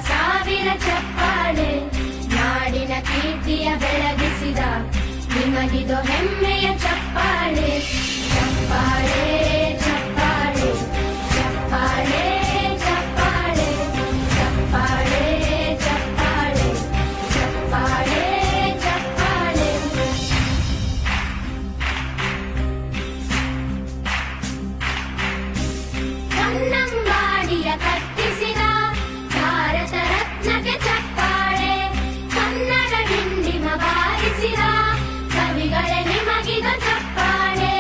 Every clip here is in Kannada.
ಸಾವಿರ ಚಪ್ಪಾಳೆ ನಾಡಿನ ಕೀರ್ತಿಯ ಬೆಳಗಿಸಿದ ನಿಮಗಿದು ಹೆಮ್ಮೆಯ ಚಪ್ಪಾಳೆ ಚಪ್ಪಾಳೆ ಚಪ್ಪಾಳೆ ಚಪ್ಪಾಳೆ ಚಪ್ಪಾಳೆ ಚಪ್ಪಾಳೆ ಚಪ್ಪಾಳೆ ಚಪ್ಪಾಳೆ ಚಪ್ಪಾಳೆ ಕನ್ನಂಬಾಡಿಯ ಕಟ್ಟಿಸಿದ ಭಾರತ ರತ್ನಕ್ಕೆ ಚಪ್ಪಾಳೆ ಕನ್ನಡ ಡಿಂಡಿಮ ಬಾರಿಸಿದ ಕವಿಗಳೇ ನಿಮಗಿದು ಚಪ್ಪಾಳೆ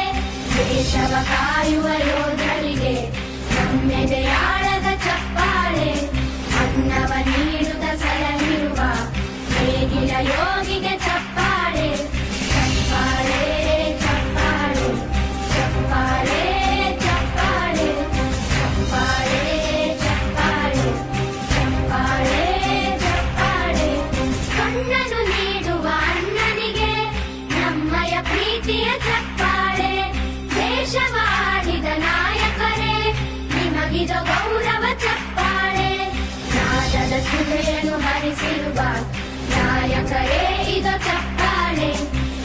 ದೇಶವ ಕಾಯುವ ಯೋಧರಿಗೆ ನಮ್ಮೆದೆಯಾಳದ ಚಪ್ಪಾಳೆ ಅನ್ನವ ನೀಡುತ್ತ ಸಲಹಿರುವ ನೇಗಿಲ ಯೋಗಿಗೆ ಚಪ್ಪಾಳೆ ಚಪ್ಪಾಳೆ ಚಪ್ಪಾಳೆ ಚಪ್ಪಾಳೆ ಚಪ್ಪಾಳೆ ಚಪ್ಪಾಳೆ ಚಪ್ಪಾಳೆ ಚಪ್ಪಾಳೆ ಚಪ್ಪಾಳೆ ಕಣ್ಣನು ನೀಡುವ ಅಣ್ಣನಿಗೆ ನಮ್ಮಯ ಪ್ರೀತಿಯ ಚಪ್ಪಾಳೆ ದೇಶವಾಡಿದ ನಾಯಕರೇ ನಿಮಗಿದು ಗೌರವ ಚಪ್ಪಾಳೆ ನಾದದ ಸುಧೆಯನ್ನು ಹರಿಸಿರುವ ನಾಯಕರೇ ಇದು ಚಪ್ಪಾಳೆ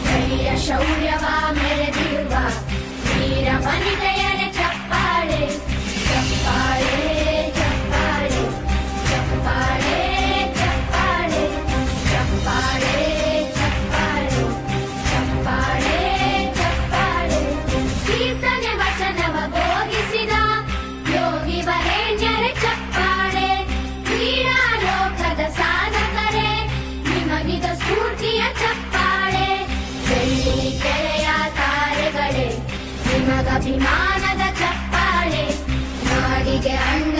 ಧೈರ್ಯ ಶೌರ್ಯವ ಮೆರೆದಿರುವ ವೀರ ವನಿತೆಯರೇ ಚಪ್ಪಾಳೆ ಚಪ್ಪಾಳೆ ಚಪ್ಪಾಳೆ ಚಪ್ಪಾಳೆ ಚಪ್ಪಾಳೆ ಚಪ್ಪಾಳೆ ಚಪ್ಪಾಳೆ ಚಪ್ಪಾಳೆ ಚಪ್ಪಾಳೆ ಕೀರ್ತನೆ ವಚನವ ಬೋಧಿಸಿದ ಯೋಗಿ ವರೇಣ್ಯರೇ ಚಪ್ಪಾಳೆ ಕ್ರೀಡಾ ಲೋಕದ ಸಾಧಕರೇ ನಿಮಗಿದ ಸ್ಫೂರ್ತಿಯ ಚಪ್ಪಾಳೆ ಬೆಳ್ಳಿ ಕೆರೆಯ ತಾರೆಗಳೇ ನಿಮಗಭಿಮಾನದ ಚಪ್ಪಾಳೆ ನಾಡಿಗೆ ಅಣ್ಣ